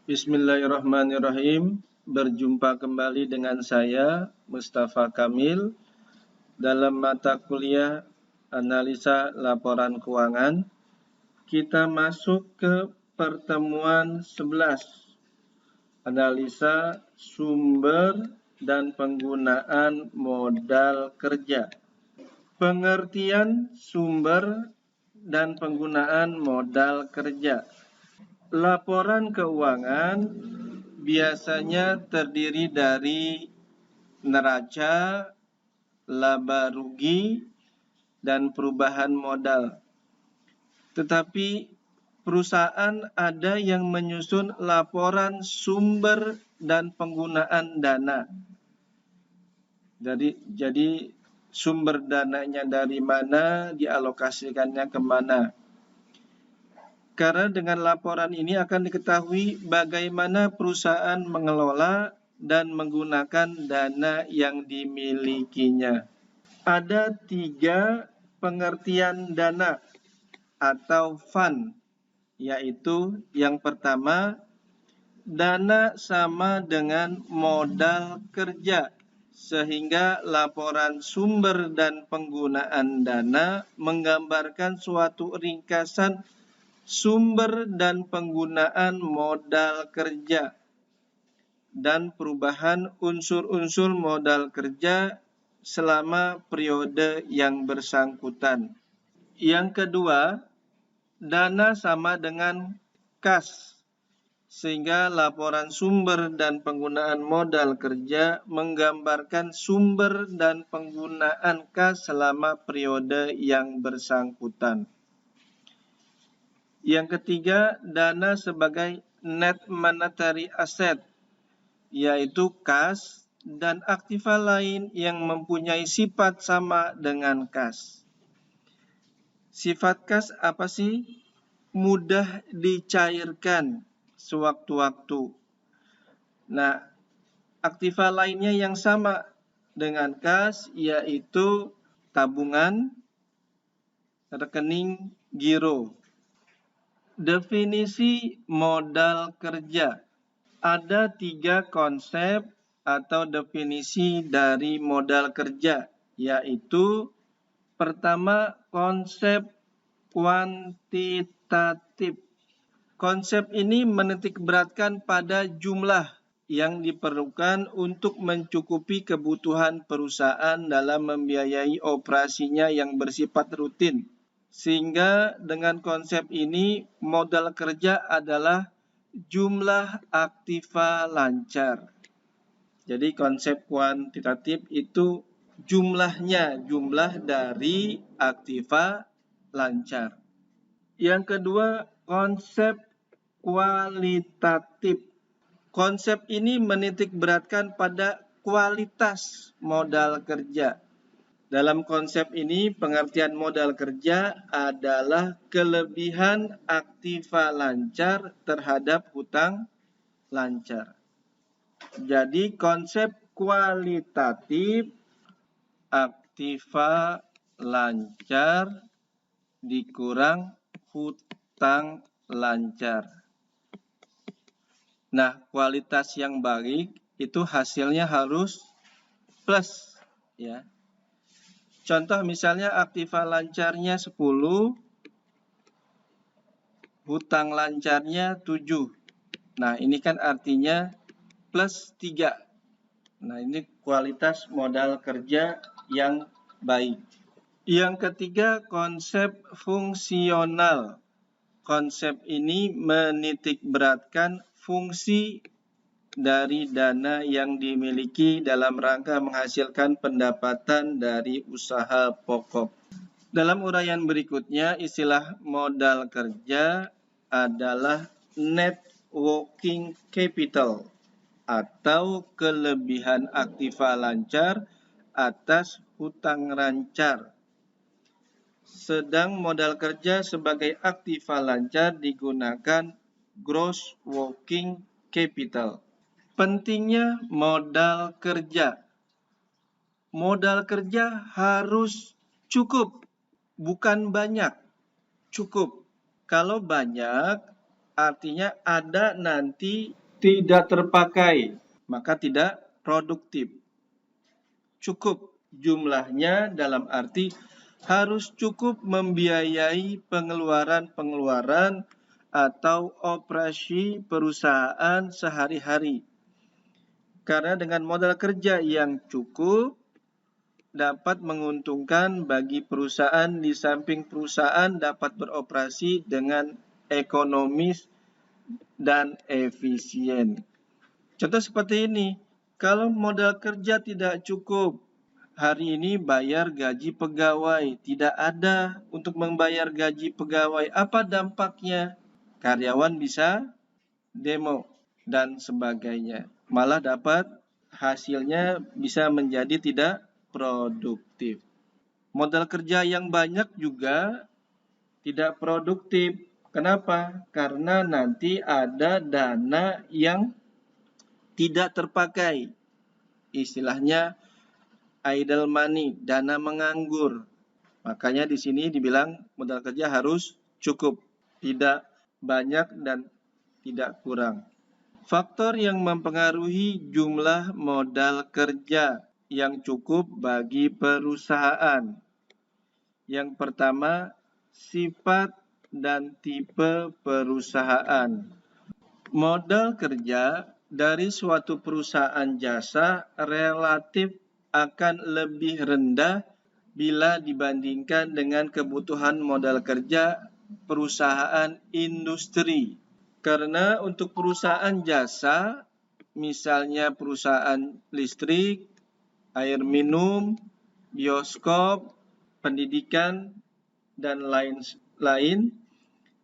Bismillahirrahmanirrahim. Berjumpa kembali dengan saya, Mustafa Kamil, dalam mata kuliah Analisa Laporan Keuangan. Kita masuk ke pertemuan 11, Analisa Sumber dan Penggunaan Modal Kerja. Pengertian sumber dan penggunaan modal kerja. Laporan keuangan biasanya terdiri dari neraca, laba rugi, dan perubahan modal. Tetapi perusahaan ada yang menyusun laporan sumber dan penggunaan dana. Jadi sumber dananya dari mana, dialokasikannya kemana. Karena dengan laporan ini akan diketahui bagaimana perusahaan mengelola dan menggunakan dana yang dimilikinya. Ada 3 pengertian dana atau fund, yaitu yang pertama, dana sama dengan modal kerja, sehingga laporan sumber dan penggunaan dana menggambarkan suatu ringkasan sumber dan penggunaan modal kerja dan perubahan unsur-unsur modal kerja selama periode yang bersangkutan. Yang kedua, dana sama dengan kas, sehingga laporan sumber dan penggunaan modal kerja menggambarkan sumber dan penggunaan kas selama periode yang bersangkutan. Yang ketiga, dana sebagai net monetary asset, yaitu kas dan aktiva lain yang mempunyai sifat sama dengan kas. Sifat kas apa sih? Mudah dicairkan sewaktu-waktu. Nah, aktiva lainnya yang sama dengan kas yaitu tabungan, rekening giro. Definisi modal kerja. Ada 3 konsep atau definisi dari modal kerja, yaitu pertama, konsep kuantitatif. Konsep ini menitikberatkan pada jumlah yang diperlukan untuk mencukupi kebutuhan perusahaan dalam membiayai operasinya yang bersifat rutin. Sehingga dengan konsep ini modal kerja adalah jumlah aktiva lancar. Jadi konsep kuantitatif itu jumlahnya, jumlah dari aktiva lancar. Yang kedua, konsep kualitatif. Konsep ini menitikberatkan pada kualitas modal kerja. Dalam konsep ini, pengertian modal kerja adalah kelebihan aktiva lancar terhadap hutang lancar. Jadi konsep kualitatif, aktiva lancar dikurang hutang lancar. Nah, kualitas yang baik itu hasilnya harus plus, ya. Contoh misalnya aktiva lancarnya 10, hutang lancarnya 7. Nah, ini kan artinya plus 3. Nah, ini kualitas modal kerja yang baik. Yang ketiga, konsep fungsional. Konsep ini menitikberatkan fungsi dari dana yang dimiliki dalam rangka menghasilkan pendapatan dari usaha pokok. Dalam uraian berikutnya, istilah modal kerja adalah net working capital atau kelebihan aktiva lancar atas hutang lancar. Sedang modal kerja sebagai aktiva lancar digunakan gross working capital. Pentingnya modal kerja. Modal kerja harus cukup, bukan banyak, cukup. Kalau banyak, artinya ada nanti tidak terpakai, maka tidak produktif. Cukup jumlahnya dalam arti harus cukup membiayai pengeluaran-pengeluaran atau operasi perusahaan sehari-hari. Karena dengan modal kerja yang cukup dapat menguntungkan bagi perusahaan, di samping perusahaan dapat beroperasi dengan ekonomis dan efisien. Contoh seperti ini, kalau modal kerja tidak cukup, hari ini bayar gaji pegawai, tidak ada untuk membayar gaji pegawai, apa dampaknya? Karyawan bisa demo dan sebagainya. Malah dapat hasilnya bisa menjadi tidak produktif. Modal kerja yang banyak juga tidak produktif. Kenapa? Karena nanti ada dana yang tidak terpakai. Istilahnya idle money, dana menganggur. Makanya di sini dibilang modal kerja harus cukup, tidak banyak dan tidak kurang. Faktor yang mempengaruhi jumlah modal kerja yang cukup bagi perusahaan. Yang pertama, sifat dan tipe perusahaan. Modal kerja dari suatu perusahaan jasa relatif akan lebih rendah bila dibandingkan dengan kebutuhan modal kerja perusahaan industri. Karena untuk perusahaan jasa, misalnya perusahaan listrik, air minum, bioskop, pendidikan, dan lain-lain,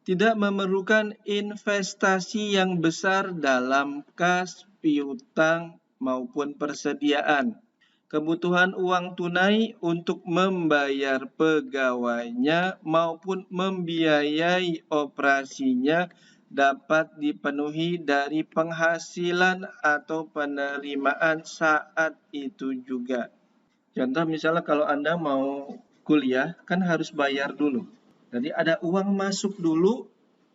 tidak memerlukan investasi yang besar dalam kas, piutang, maupun persediaan. Kebutuhan uang tunai untuk membayar pegawainya maupun membiayai operasinya dapat dipenuhi dari penghasilan atau penerimaan saat itu juga. Contoh misalnya kalau Anda mau kuliah, kan harus bayar dulu. Jadi ada uang masuk dulu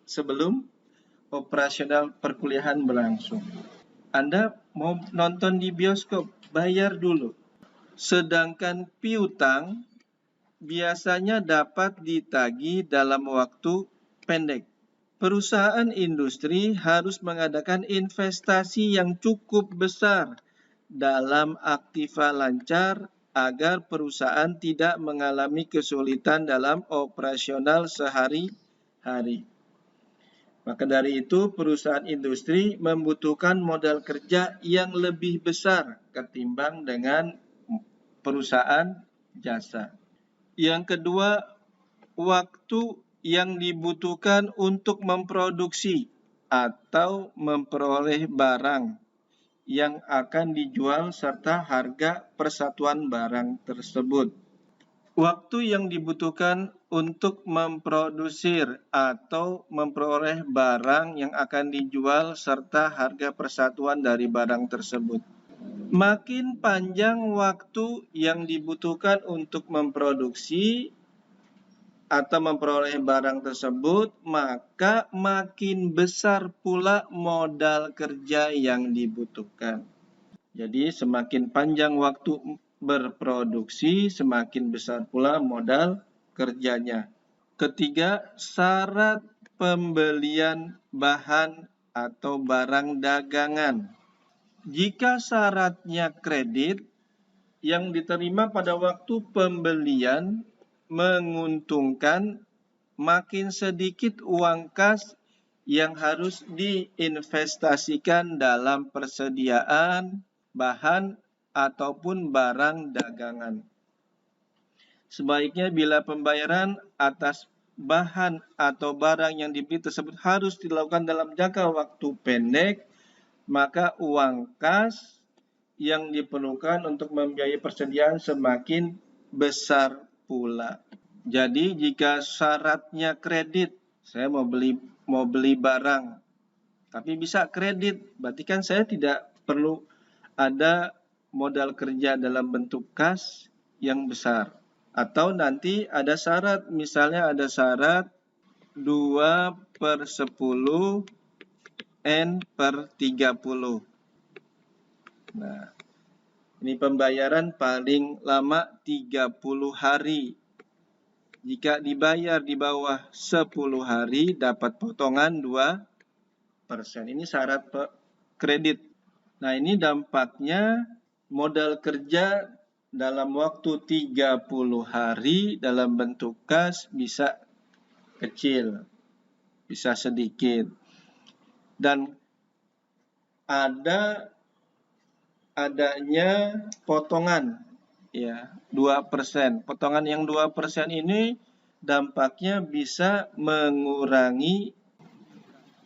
sebelum operasional perkuliahan berlangsung. Anda mau nonton di bioskop, bayar dulu. Sedangkan piutang biasanya dapat ditagih dalam waktu pendek. Perusahaan industri harus mengadakan investasi yang cukup besar dalam aktiva lancar agar perusahaan tidak mengalami kesulitan dalam operasional sehari-hari. Maka dari itu, perusahaan industri membutuhkan modal kerja yang lebih besar ketimbang dengan perusahaan jasa. Yang kedua, waktu yang dibutuhkan untuk memproduksi atau memperoleh barang yang akan dijual serta harga persatuan barang tersebut. Waktu yang dibutuhkan untuk memproduksi atau memperoleh barang yang akan dijual serta harga persatuan dari barang tersebut. Makin panjang waktu yang dibutuhkan untuk memproduksi atau memperoleh barang tersebut, maka makin besar pula modal kerja yang dibutuhkan. Jadi semakin panjang waktu berproduksi, semakin besar pula modal kerjanya. Ketiga, syarat pembelian bahan atau barang dagangan. Jika syaratnya kredit yang diterima pada waktu pembelian menguntungkan, makin sedikit uang kas yang harus diinvestasikan dalam persediaan bahan ataupun barang dagangan. Sebaiknya bila pembayaran atas bahan atau barang yang dibeli tersebut harus dilakukan dalam jangka waktu pendek, maka uang kas yang diperlukan untuk membiayai persediaan semakin besar pula. Jadi jika syaratnya kredit, saya mau beli barang, tapi bisa kredit, berarti kan saya tidak perlu ada modal kerja dalam bentuk kas yang besar. Atau nanti ada syarat, misalnya ada syarat 2 per 10, N per 30. Nah, ini pembayaran paling lama 30 hari. Jika dibayar di bawah 10 hari, dapat potongan 2%. Ini syarat kredit. Nah, ini dampaknya modal kerja dalam waktu 30 hari dalam bentuk kas bisa kecil, bisa sedikit. Dan adanya potongan ya 2%. Potongan yang 2% ini dampaknya bisa mengurangi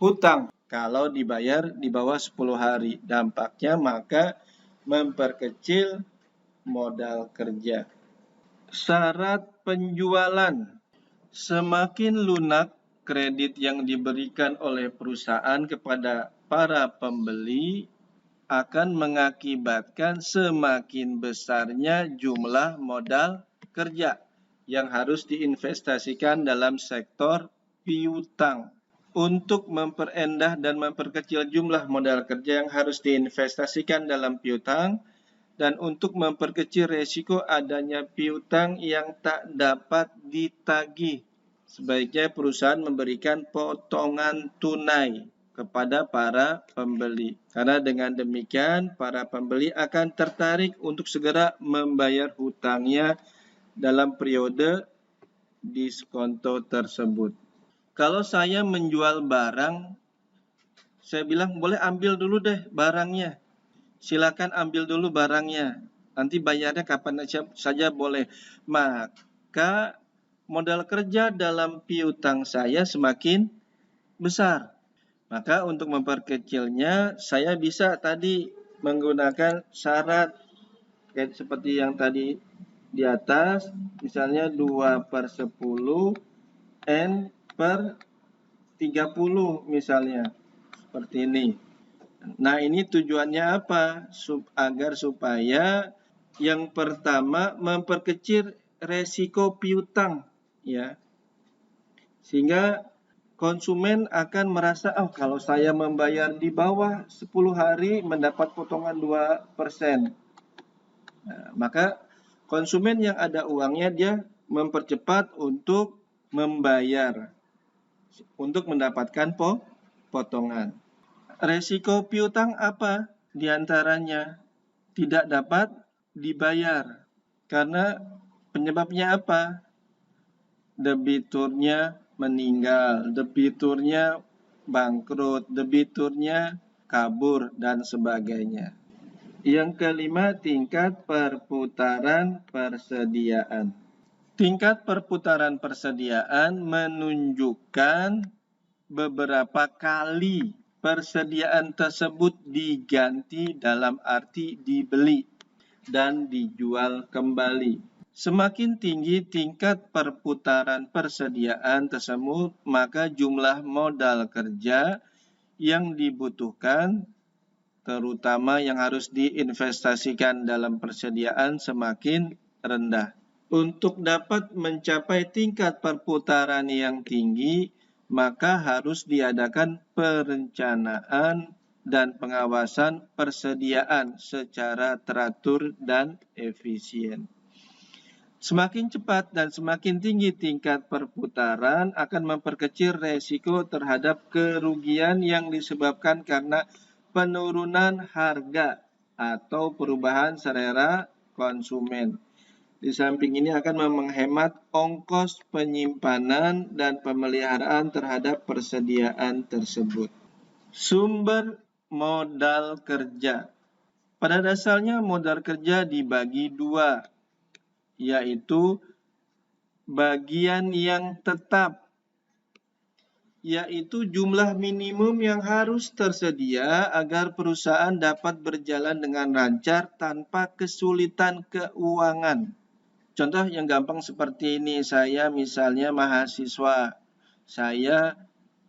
hutang kalau dibayar di bawah 10 hari. Dampaknya maka memperkecil modal kerja. Syarat penjualan. Semakin lunak kredit yang diberikan oleh perusahaan kepada para pembeli akan mengakibatkan semakin besarnya jumlah modal kerja yang harus diinvestasikan dalam sektor piutang. Untuk memperendah dan memperkecil jumlah modal kerja yang harus diinvestasikan dalam piutang, dan untuk memperkecil resiko adanya piutang yang tak dapat ditagih, sebaiknya perusahaan memberikan potongan tunai kepada para pembeli. Karena dengan demikian, para pembeli akan tertarik untuk segera membayar hutangnya dalam periode diskonto tersebut. Kalau saya menjual barang, saya bilang boleh ambil dulu deh barangnya. Silakan ambil dulu barangnya. Nanti bayarnya kapan saja boleh. Maka modal kerja dalam piutang saya semakin besar. Maka untuk memperkecilnya, saya bisa tadi menggunakan syarat seperti yang tadi di atas, misalnya 2/10 N per 30 misalnya, seperti ini. Nah, ini tujuannya apa? Agar supaya yang pertama memperkecil resiko piutang, ya. Sehingga konsumen akan merasa, oh kalau saya membayar di bawah 10 hari mendapat potongan 2%. Nah, maka konsumen yang ada uangnya dia mempercepat untuk membayar untuk mendapatkan potongan. Resiko piutang apa? Di antaranya tidak dapat dibayar. Karena penyebabnya apa? Debiturnya meninggal, debiturnya bangkrut, debiturnya kabur, dan sebagainya. Yang kelima, tingkat perputaran persediaan. Tingkat perputaran persediaan menunjukkan beberapa kali persediaan tersebut diganti dalam arti dibeli dan dijual kembali. Semakin tinggi tingkat perputaran persediaan tersebut, maka jumlah modal kerja yang dibutuhkan, terutama yang harus diinvestasikan dalam persediaan, semakin rendah. Untuk dapat mencapai tingkat perputaran yang tinggi, maka harus diadakan perencanaan dan pengawasan persediaan secara teratur dan efisien. Semakin cepat dan semakin tinggi tingkat perputaran akan memperkecil resiko terhadap kerugian yang disebabkan karena penurunan harga atau perubahan selera konsumen. Di samping ini akan menghemat ongkos penyimpanan dan pemeliharaan terhadap persediaan tersebut. Sumber modal kerja. Pada dasarnya modal kerja dibagi dua, yaitu bagian yang tetap, yaitu jumlah minimum yang harus tersedia agar perusahaan dapat berjalan dengan lancar tanpa kesulitan keuangan. Contoh yang gampang seperti ini, saya misalnya mahasiswa, saya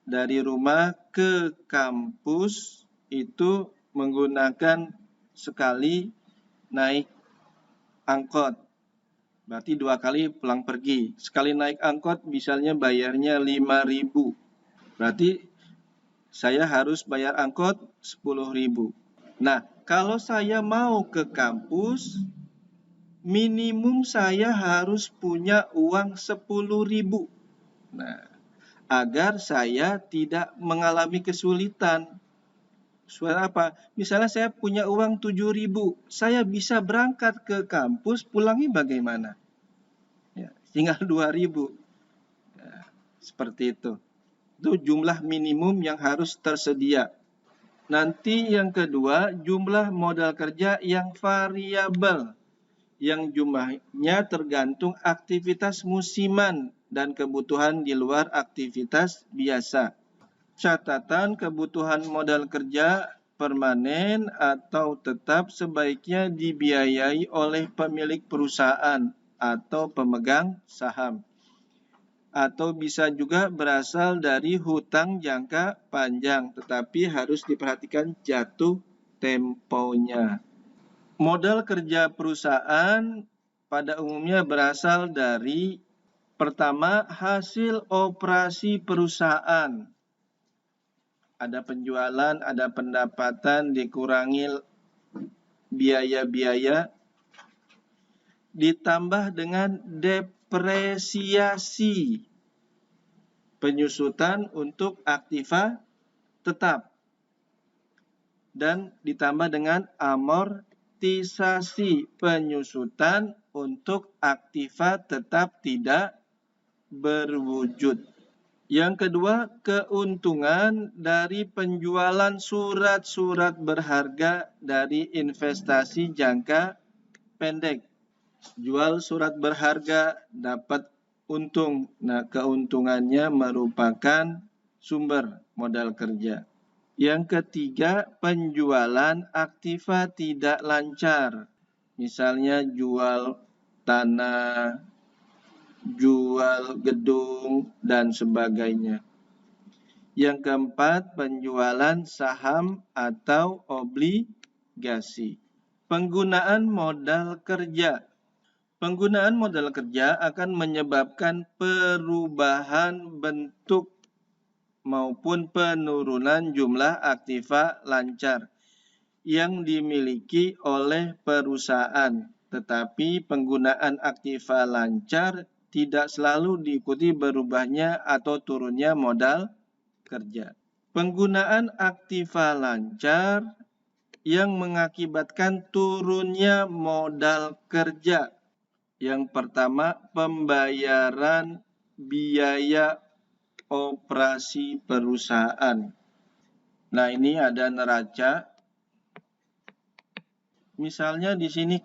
dari rumah ke kampus itu menggunakan sekali naik angkot, berarti 2 kali pulang pergi. Sekali naik angkot misalnya bayarnya 5.000. Berarti saya harus bayar angkot 10.000. Nah, kalau saya mau ke kampus, minimum saya harus punya uang 10.000. Nah, agar saya tidak mengalami kesulitan. Soal apa? Misalnya saya punya uang 7.000, saya bisa berangkat ke kampus, pulangnya bagaimana? Ya, tinggal 2.000. Ya, seperti itu. Itu jumlah minimum yang harus tersedia. Nanti yang kedua, jumlah modal kerja yang variabel, yang jumlahnya tergantung aktivitas musiman dan kebutuhan di luar aktivitas biasa. Catatan kebutuhan modal kerja permanen atau tetap sebaiknya dibiayai oleh pemilik perusahaan atau pemegang saham. Atau bisa juga berasal dari hutang jangka panjang, tetapi harus diperhatikan jatuh temponya. Modal kerja perusahaan pada umumnya berasal dari pertama, hasil operasi perusahaan. Ada penjualan, ada pendapatan, dikurangi biaya-biaya, ditambah dengan depresiasi penyusutan untuk aktiva tetap, dan ditambah dengan amortisasi penyusutan untuk aktiva tetap tidak berwujud. Yang kedua, keuntungan dari penjualan surat-surat berharga dari investasi jangka pendek. Jual surat berharga dapat untung. Nah, keuntungannya merupakan sumber modal kerja. Yang ketiga, penjualan aktiva tidak lancar. Misalnya jual tanah, jual gedung, dan sebagainya. Yang keempat, penjualan saham atau obligasi. Penggunaan modal kerja. Penggunaan modal kerja akan menyebabkan perubahan bentuk maupun penurunan jumlah aktiva lancar yang dimiliki oleh perusahaan. Tetapi penggunaan aktiva lancar tidak selalu diikuti berubahnya atau turunnya modal kerja. Penggunaan aktiva lancar yang mengakibatkan turunnya modal kerja. Yang pertama, pembayaran biaya operasi perusahaan. Nah, ini ada neraca. Misalnya di sini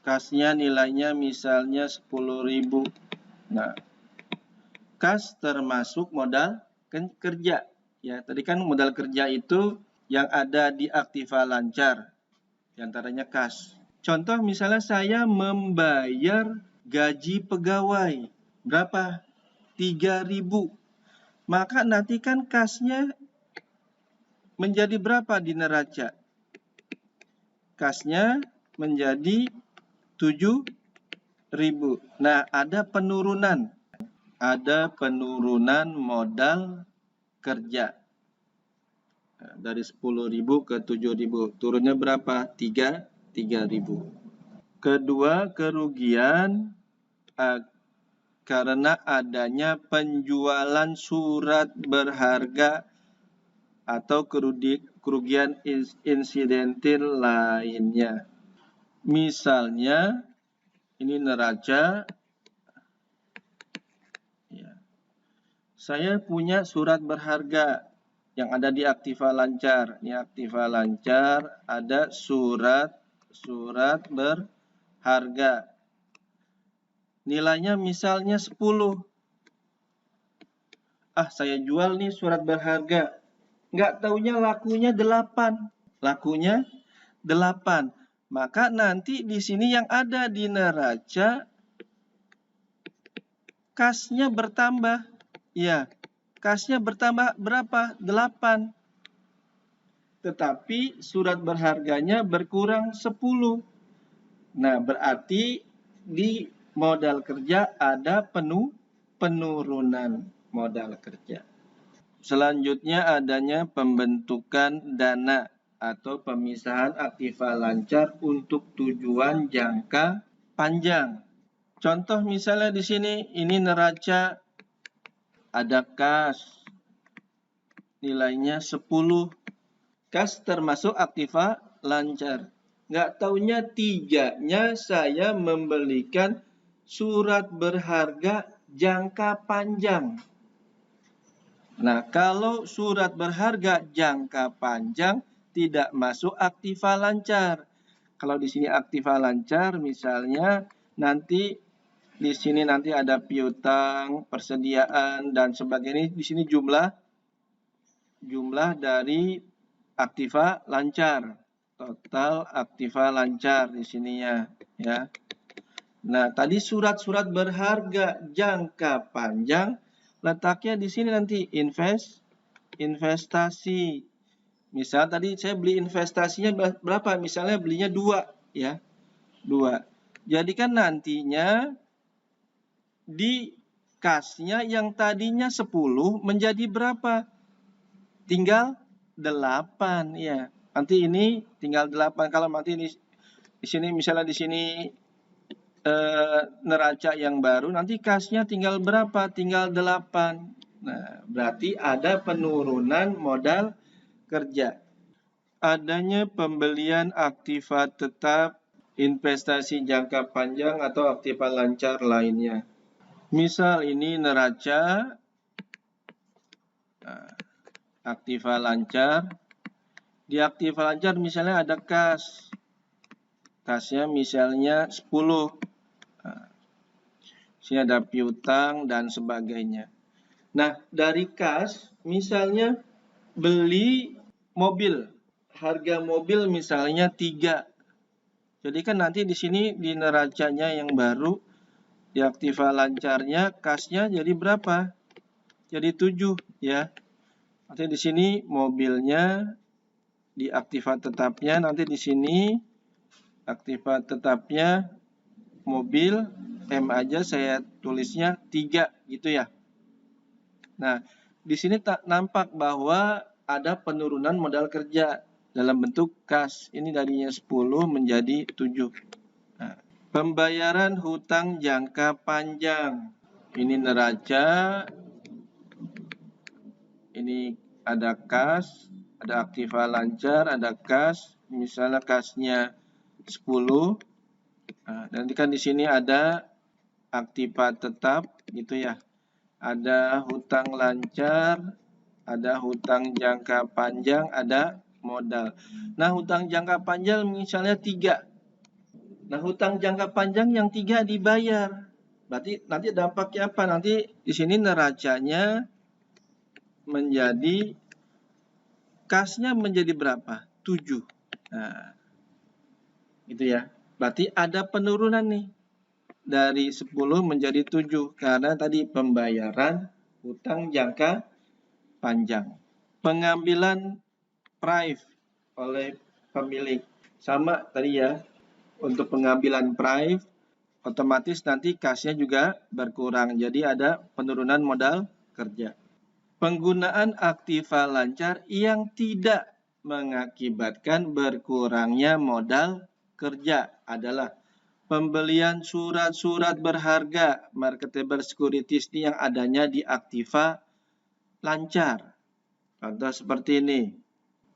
kasnya nilainya misalnya 10.000. Nah, kas termasuk modal kerja. Ya, tadi kan modal kerja itu yang ada di aktiva lancar, di antaranya kas. Contoh misalnya saya membayar gaji pegawai. Berapa? 3.000. Maka nanti kan kasnya menjadi berapa di neraca? Kasnya menjadi 7.000. Nah, ada penurunan. Ada penurunan modal kerja. Dari 10.000 ke 7.000. Turunnya berapa? 3.000. Kedua, kerugian karena adanya penjualan surat berharga atau kerugian insidentil lainnya. Misalnya, ini neraca. Ya. Saya punya surat berharga yang ada di aktiva lancar. Ini aktiva lancar, ada surat berharga. Nilainya misalnya 10. Saya jual nih surat berharga. Nggak taunya lakunya 8. Lakunya 8. Maka nanti di sini yang ada di neraca, kasnya bertambah. Ya, kasnya bertambah berapa? 8. Tetapi surat berharganya berkurang 10. Nah, berarti di modal kerja ada penurunan modal kerja. Selanjutnya adanya pembentukan dana atau pemisahan aktiva lancar untuk tujuan jangka panjang. Contoh misalnya di sini ini neraca ada kas nilainya 10. Kas termasuk aktiva lancar. Nggak taunya 3-nya saya membelikan surat berharga jangka panjang. Nah, kalau surat berharga jangka panjang tidak masuk aktiva lancar. Kalau di sini aktiva lancar misalnya nanti di sini nanti ada piutang, persediaan dan sebagainya. Di sini jumlah dari aktiva lancar. Total aktiva lancar di sininya ya. Nah, tadi surat-surat berharga jangka panjang letaknya di sini nanti investasi. Misal tadi saya beli investasinya berapa? Misalnya belinya 2 ya. 2. Jadi kan nantinya di kasnya yang tadinya 10 menjadi berapa? Tinggal 8 ya. Nanti ini tinggal 8. Kalau nanti di sini misalnya di sini neraca yang baru, nanti kasnya tinggal berapa? Tinggal 8. Nah, berarti ada penurunan modal kerja. Adanya pembelian aktiva tetap, investasi jangka panjang atau aktiva lancar lainnya. Misal ini neraca aktiva lancar. Di aktiva lancar misalnya ada kas. Kasnya misalnya 10. Sini ada piutang dan sebagainya. Nah, dari kas misalnya beli mobil. Harga mobil misalnya 3. Jadi kan nanti di sini di neracanya yang baru, di aktiva lancarnya kasnya jadi berapa? Jadi 7 ya. Nanti di sini mobilnya di aktiva tetapnya, nanti di sini aktiva tetapnya mobil M aja saya tulisnya 3 gitu ya. Nah, di sini tak nampak bahwa ada penurunan modal kerja dalam bentuk kas. Ini darinya 10 menjadi 7. Nah, pembayaran hutang jangka panjang. Ini neraca. Ini ada kas, ada aktiva lancar, ada kas. Misalnya kasnya 10. Nah, nanti kan di sini ada aktiva tetap gitu ya. Ada hutang lancar, ada hutang jangka panjang, ada modal. Nah, hutang jangka panjang misalnya 3. Nah, hutang jangka panjang yang 3 dibayar. Berarti nanti dampaknya apa? Nanti di sini neracanya menjadi kasnya menjadi berapa? 7. Nah, gitu ya. Berarti ada penurunan nih. Dari 10 menjadi 7 karena tadi pembayaran hutang jangka panjang. Pengambilan prive oleh pemilik. Sama tadi ya. Untuk pengambilan prive otomatis nanti kasnya juga berkurang. Jadi ada penurunan modal kerja. Penggunaan aktiva lancar yang tidak mengakibatkan berkurangnya modal kerja adalah pembelian surat-surat berharga marketable securities yang adanya di aktiva lancar. Contoh seperti ini.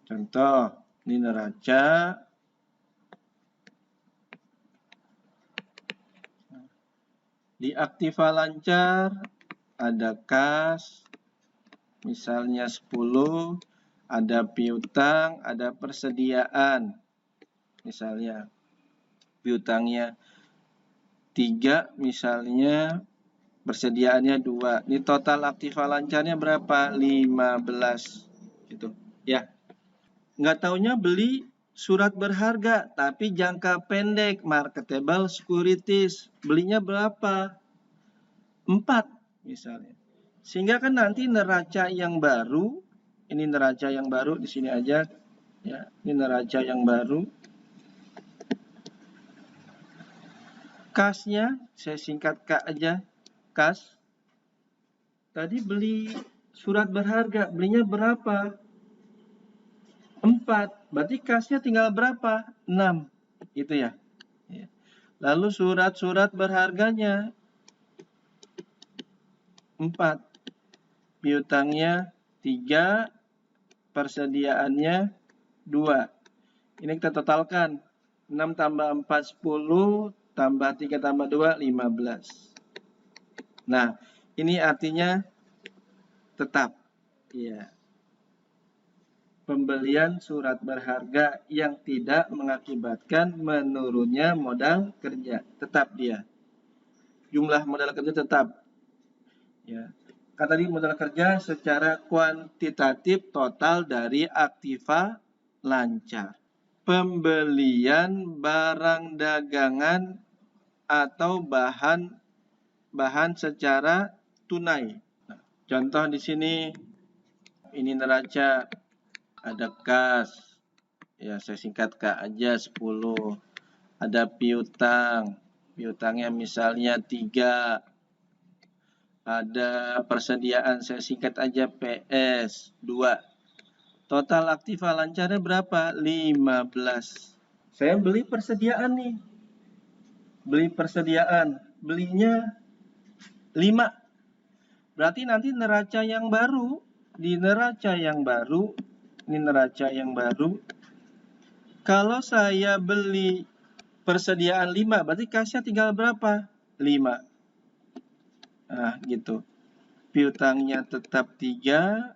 Contoh, ini neraca. Di aktiva lancar ada kas, misalnya 10, ada piutang, ada persediaan. Misalnya piutangnya 3, misalnya persediaannya 2. Ini total aktiva lancarnya berapa? 15 gitu. Ya. Nggak taunya beli surat berharga tapi jangka pendek marketable securities. Belinya berapa? 4 misalnya. Sehingga kan nanti neraca yang baru, ini neraca yang baru di sini aja ya. Ini neraca yang baru. Kasnya saya singkat K aja, kas. Tadi beli surat berharga, belinya berapa? 4. Berarti kasnya tinggal berapa? 6. Gitu ya. Lalu surat-surat berharganya 4. Piutangnya 3, persediaannya 2. Ini kita totalkan. 6 tambah 4, 10, tambah 3 tambah 2, 15. Nah, ini artinya tetap. Ya. Pembelian surat berharga yang tidak mengakibatkan menurunnya modal kerja. Tetap dia. Jumlah modal kerja tetap. Ya. Kan tadi modal kerja secara kuantitatif total dari aktiva lancar. Pembelian barang dagangan atau bahan secara tunai. Nah, contoh di sini ini neraca, ada kas, ya saya singkat K aja 10. Ada piutang, piutangnya misalnya 3. Ada persediaan, saya singkat aja PS 2. Total aktiva lancarnya berapa? 15. Saya beli persediaan nih. Beli persediaan, belinya 5. Berarti nanti neraca yang baru, di neraca yang baru, ini neraca yang baru. Kalau saya beli persediaan 5, berarti kasnya tinggal berapa? 5. Nah, gitu. Piutangnya tetap 3.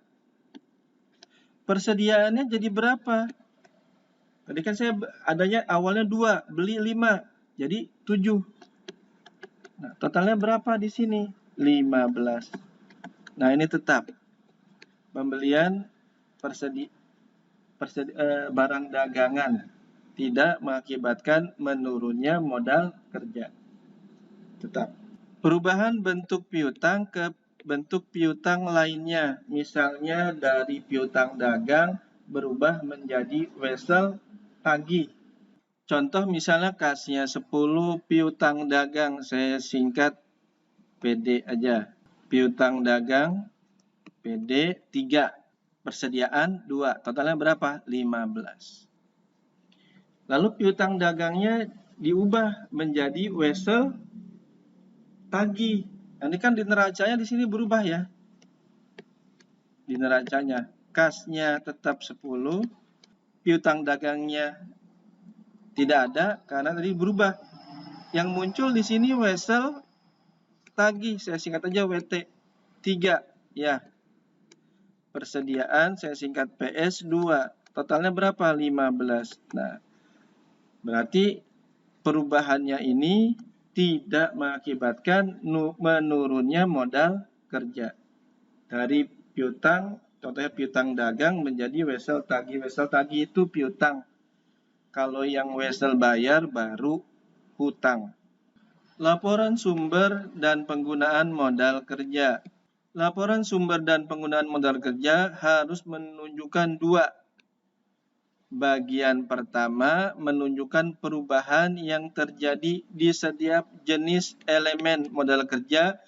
Persediaannya jadi berapa? Tadi kan saya adanya awalnya 2, beli 5, jadi 7. Nah, totalnya berapa di sini? 15. Nah, ini tetap. Pembelian barang dagangan tidak mengakibatkan menurunnya modal kerja. Tetap. Perubahan bentuk piutang ke bentuk piutang lainnya, misalnya dari piutang dagang berubah menjadi wesel tagih. Contoh misalnya kasnya 10 piutang dagang, saya singkat PD aja. Piutang dagang PD 3, persediaan 2, totalnya berapa? 15. Lalu piutang dagangnya diubah menjadi wesel tagih. Ini kan di neracanya di sini berubah ya. Di neracanya kasnya tetap 10, piutang dagangnya tidak ada karena tadi berubah. Yang muncul di sini wesel tagih, saya singkat aja WT 3 ya. Persediaan saya singkat PS 2. Totalnya berapa? 15. Nah, berarti perubahannya ini tidak mengakibatkan menurunnya modal kerja. Dari piutang, contohnya piutang dagang menjadi wesel tagih. Wesel tagih itu piutang. Kalau yang wesel bayar baru hutang. Laporan sumber dan penggunaan modal kerja. Laporan sumber dan penggunaan modal kerja harus menunjukkan 2. Bagian pertama menunjukkan perubahan yang terjadi di setiap jenis elemen modal kerja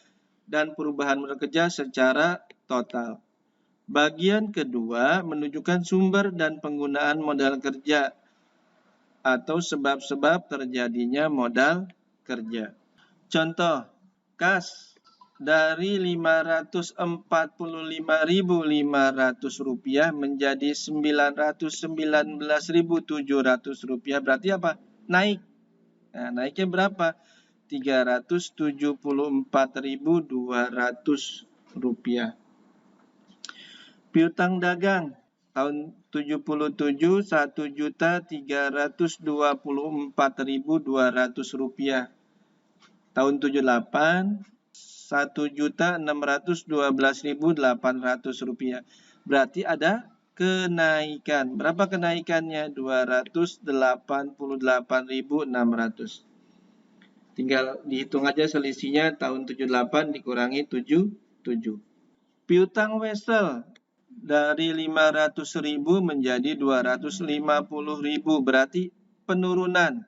dan perubahan modal kerja secara total. Bagian kedua menunjukkan sumber dan penggunaan modal kerja atau sebab-sebab terjadinya modal kerja. Contoh, kas dari Rp545.500 menjadi Rp919.700. Berarti apa? Naik. Nah, naiknya berapa? Rp374.200. Piutang dagang tahun 77 Rp1.324.200. Tahun 78 Rp1.612.800. Berarti ada kenaikan. Berapa kenaikannya? Rp288.600. Tinggal dihitung aja selisihnya, tahun 78 dikurangi 77. Piutang wesel dari 500.000 menjadi 250.000, berarti penurunan.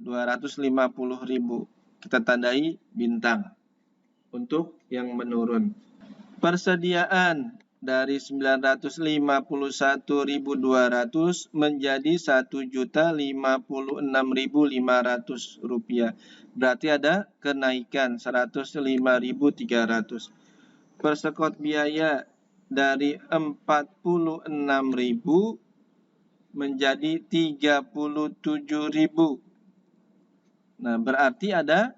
250.000. Kita tandai bintang untuk yang menurun. Persediaan dari 951.200 menjadi 1.056.500 rupiah. Berarti ada kenaikan 105.300. Persekot biaya dari 46.000 menjadi 37.000. Nah, berarti ada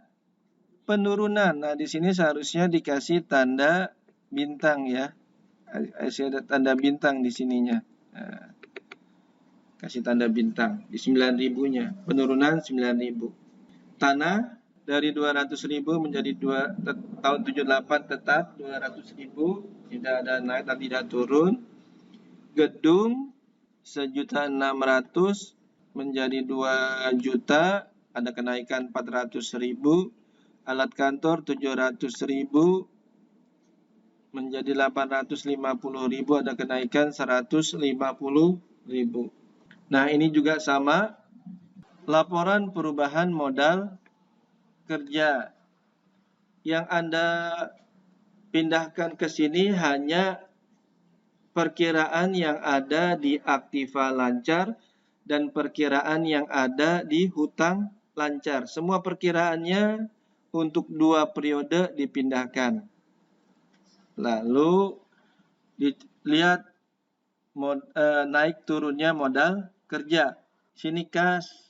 penurunan. Nah, di sini seharusnya dikasih tanda bintang ya. Ada tanda bintang di sininya. Nah, kasih tanda bintang di 9.000-nya. Penurunan 9.000. Tanah dari 200.000 menjadi tahun 78 tetap 200.000, tidak ada naik dan tidak turun. Gedung 1.600.000 menjadi 2 juta, ada kenaikan 400.000. Alat kantor 700.000 menjadi 850.000, ada kenaikan 150.000. Nah, ini juga sama. Laporan perubahan modal kerja yang Anda pindahkan ke sini hanya perkiraan yang ada di aktiva lancar dan perkiraan yang ada di hutang lancar. Semua perkiraannya untuk 2 periode dipindahkan. Lalu dilihat naik turunnya modal kerja. Sini kas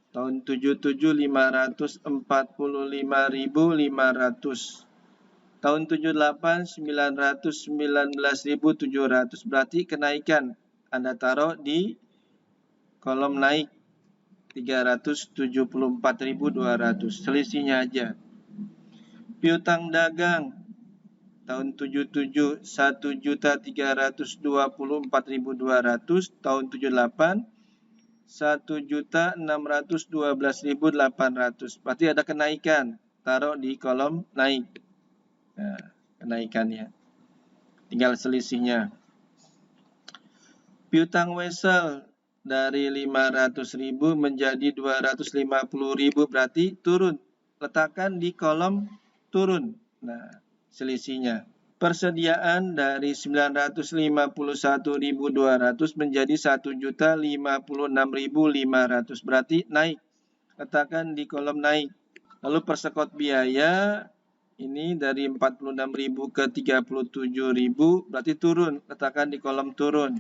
tahun 77 545.500. Tahun 78 919.700. Berarti kenaikan Anda taruh di kolom naik 374.200. Selisihnya aja. Piutang dagang tahun 77 1.324.200, tahun 78 1.612.800. Berarti ada kenaikan. Taruh di kolom naik. Nah, kenaikannya. Tinggal selisihnya. Piutang wesel dari 500.000 menjadi 250.000, berarti turun. Letakkan di kolom turun. Nah, selisihnya. Persediaan dari 951.200 menjadi 1.056.500, berarti naik. Letakkan di kolom naik. Lalu persekot biaya ini dari 46.000 ke 37.000, berarti turun. Letakkan di kolom turun.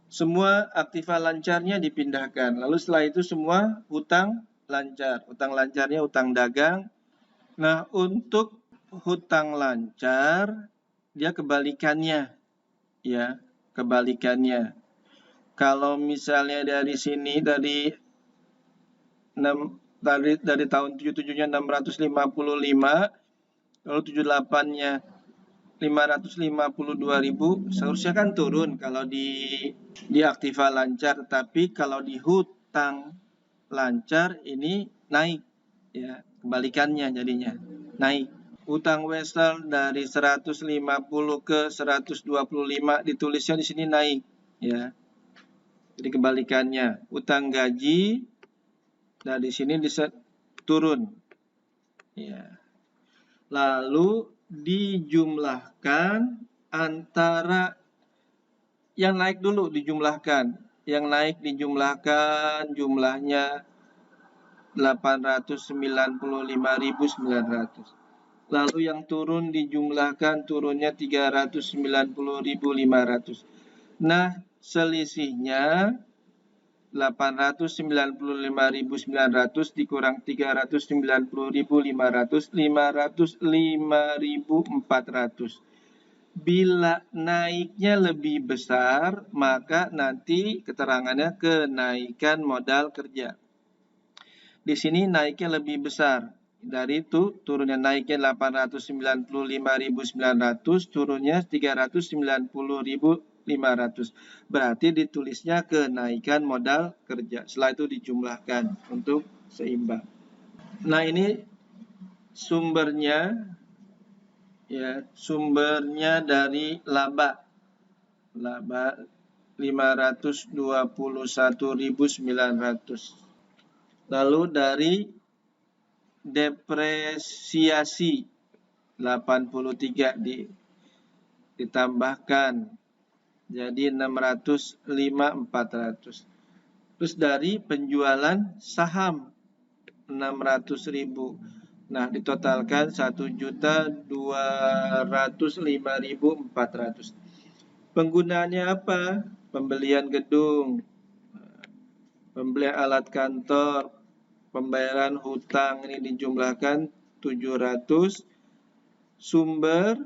Semua aktiva lancarnya dipindahkan. Lalu setelah itu semua hutang lancar. Hutang lancarnya hutang dagang. Nah, untuk hutang lancar dia kebalikannya, ya, kebalikannya. Kalau misalnya dari sini dari tahun 77-nya 655, lalu 78-nya 552.000, seharusnya kan turun kalau di aktiva lancar, tapi kalau di hutang lancar ini naik, ya, kebalikannya jadinya naik. Hutang wesel dari 150 ke 125 ditulisnya di sini naik, ya. Jadi kebalikannya. Hutang gaji dari sini turun. Ya. Lalu dijumlahkan antara yang naik dulu dijumlahkan. Yang naik dijumlahkan jumlahnya 895.900. Lalu yang turun dijumlahkan turunnya 390.500. Nah, selisihnya 895.900 dikurang 390.500, 505.400. Bila naiknya lebih besar, maka nanti keterangannya kenaikan modal kerja. Di sini naiknya lebih besar. Dari itu turunnya naiknya 895.900, turunnya 390.500. Berarti ditulisnya kenaikan modal kerja. Setelah itu dijumlahkan untuk seimbang. Nah, ini sumbernya, ya, sumbernya dari laba 521.900. Lalu dari depresiasi 83 ditambahkan jadi 605.400. Terus dari penjualan saham 600.000. Nah, ditotalkan 1.205.400. Penggunaannya apa? Pembelian gedung, pembelian alat kantor, pembayaran hutang ini dijumlahkan 700, sumber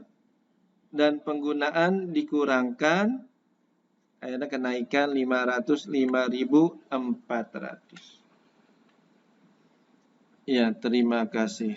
dan penggunaan dikurangkan, akhirnya kenaikan 505.400. Ya, terima kasih.